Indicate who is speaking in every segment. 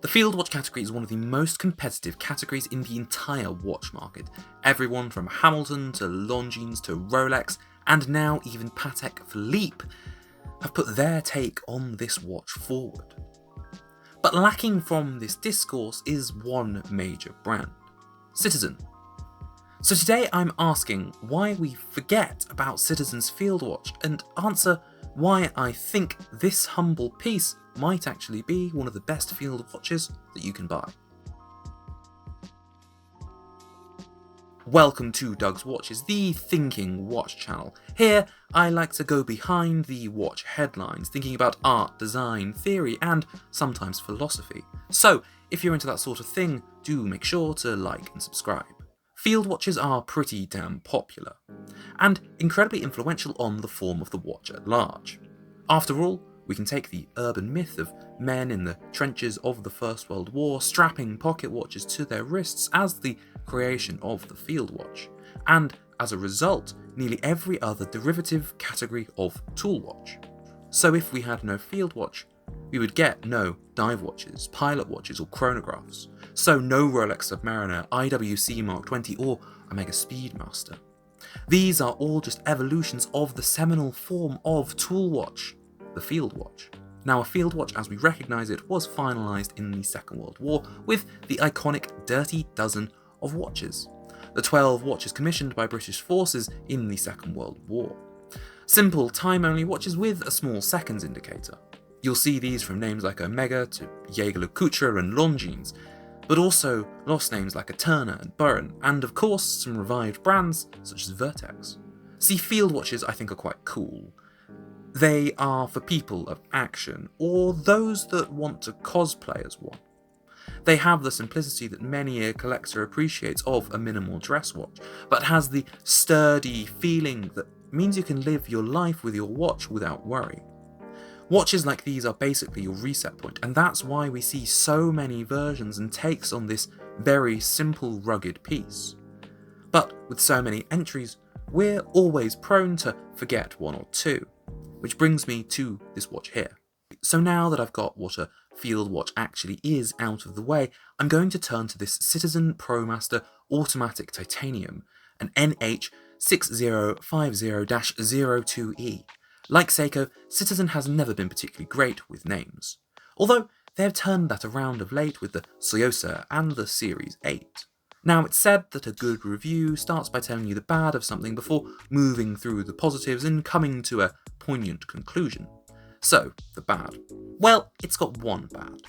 Speaker 1: The field watch category is one of the most competitive categories in the entire watch market. Everyone from Hamilton to Longines to Rolex, and now even Patek Philippe, have put their take on this watch forward. But lacking from this discourse is one major brand, Citizen. So today I'm asking why we forget about Citizen's field watch and answer why I think this humble piece might actually be one of the best field watches that you can buy. Welcome to Doug's Watches, the thinking watch channel. Here, I like to go behind the watch headlines, thinking about art, design, theory, and sometimes philosophy. So, if you're into that sort of thing, do make sure to like and subscribe. Field watches are pretty damn popular, and incredibly influential on the form of the watch at large. After all, we can take the urban myth of men in the trenches of the First World War strapping pocket watches to their wrists as the creation of the field watch, and as a result, nearly every other derivative category of tool watch. So if we had no field watch, we would get no dive watches, pilot watches, or chronographs. So no Rolex Submariner, IWC Mark 20, or Omega Speedmaster. These are all just evolutions of the seminal form of tool watch, the field watch. Now, a field watch as we recognise it was finalised in the Second World War with the iconic Dirty Dozen of watches, the 12 watches commissioned by British forces in the Second World War. Simple time-only watches with a small seconds indicator. You'll see these from names like Omega to Jaeger-LeCoultre and Longines, but also lost names like a Turner and Buren, and of course some revived brands such as Vertex. See, field watches I think are quite cool. They are for people of action, or those that want to cosplay as one. They have the simplicity that many a collector appreciates of a minimal dress watch, but has the sturdy feeling that means you can live your life with your watch without worry. Watches like these are basically your reset point, and that's why we see so many versions and takes on this very simple, rugged piece. But with so many entries, we're always prone to forget one or two, which brings me to this watch here. So now that I've got what a field watch actually is out of the way, I'm going to turn to this Citizen Promaster Automatic Titanium, an NH6050-02E. Like Seiko, Citizen has never been particularly great with names, although they have turned that around of late with the Soyosa and the Series 8. Now, it's said that a good review starts by telling you the bad of something before moving through the positives and coming to a poignant conclusion. So, the bad. Well, it's got one bad.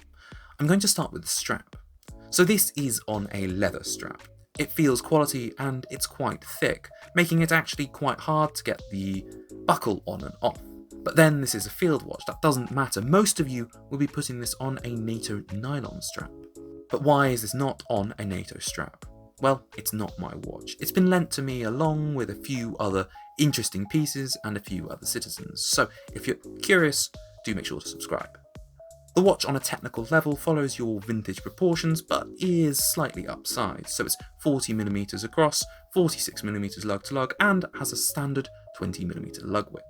Speaker 1: I'm going to start with the strap. So this is on a leather strap. It feels quality and it's quite thick, making it actually quite hard to get the buckle on and off. But then this is a field watch, that doesn't matter. Most of you will be putting this on a NATO nylon strap. But why is this not on a NATO strap? Well, it's not my watch. It's been lent to me along with a few other interesting pieces and a few other Citizens. So if you're curious, do make sure to subscribe. The watch on a technical level follows your vintage proportions, but is slightly upsized, so it's 40mm across, 46mm lug to lug, and has a standard 20mm lug width.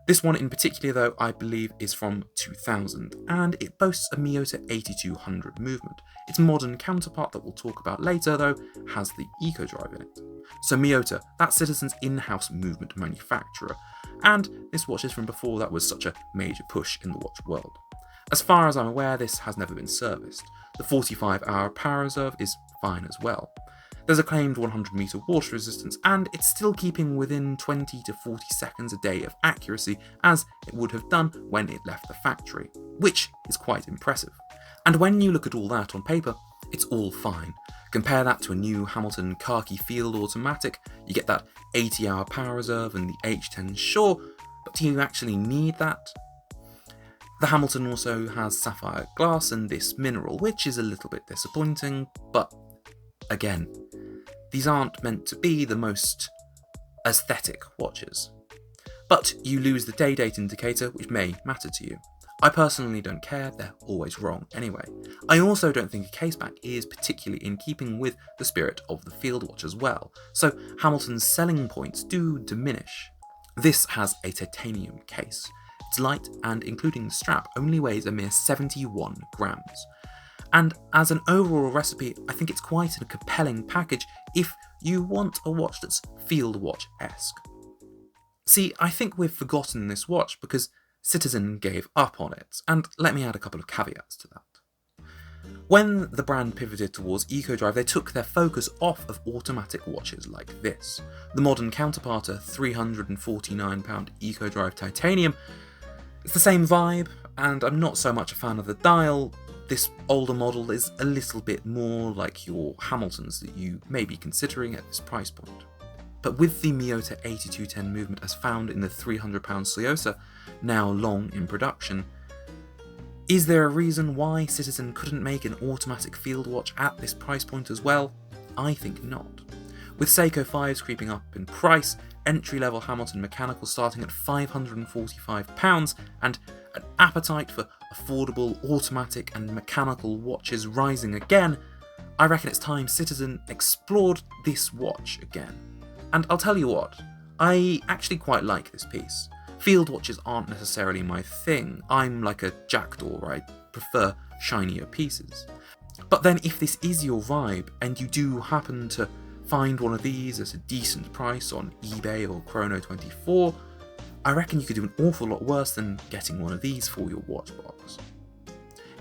Speaker 1: This one in particular, though, I believe is from 2000, and it boasts a Miyota 8200 movement. Its modern counterpart that we'll talk about later, though, has the Eco Drive in it. So Miyota, that's Citizen's in-house movement manufacturer, and this watch is from before that was such a major push in the watch world. As far as I'm aware, this has never been serviced. The 45-hour power reserve is fine as well. There's a claimed 100-meter water resistance, and it's still keeping within 20 to 40 seconds a day of accuracy, as it would have done when it left the factory, which is quite impressive. And when you look at all that on paper, it's all fine. Compare that to a new Hamilton Khaki Field automatic, you get that 80-hour power reserve and the H10, sure, but do you actually need that? The Hamilton also has sapphire glass and this mineral, which is a little bit disappointing, but again, these aren't meant to be the most aesthetic watches. But you lose the day date indicator, which may matter to you. I personally don't care, they're always wrong anyway. I also don't think a caseback is particularly in keeping with the spirit of the field watch as well, so Hamilton's selling points do diminish. This has a titanium case. It's light and, including the strap, only weighs a mere 71 grams. And as an overall recipe, I think it's quite a compelling package if you want a watch that's field watch-esque. See, I think we've forgotten this watch because Citizen gave up on it, and let me add a couple of caveats to that. When the brand pivoted towards eco-drive, they took their focus off of automatic watches like this. The modern counterpart, a £349 eco-drive titanium, it's the same vibe, and I'm not so much a fan of the dial. This older model is a little bit more like your Hamiltons that you may be considering at this price point. But with the Miyota 8210 movement as found in the £300 Soyosa, now long in production, is there a reason why Citizen couldn't make an automatic field watch at this price point as well? I think not. With Seiko 5s creeping up in price, entry-level Hamilton mechanical starting at £545, and an appetite for affordable automatic and mechanical watches rising again, I reckon it's time Citizen explored this watch again. And I'll tell you what, I actually quite like this piece. Field watches aren't necessarily my thing. I'm like a jackdaw, I prefer shinier pieces. But then if this is your vibe and you do happen to find one of these at a decent price on eBay or Chrono24, I reckon you could do an awful lot worse than getting one of these for your watch box.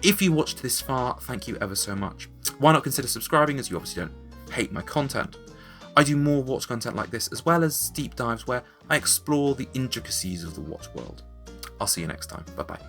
Speaker 1: If you watched this far, thank you ever so much. Why not consider subscribing, as you obviously don't hate my content. I do more watch content like this, as well as deep dives where I explore the intricacies of the watch world. I'll see you next time. Bye bye.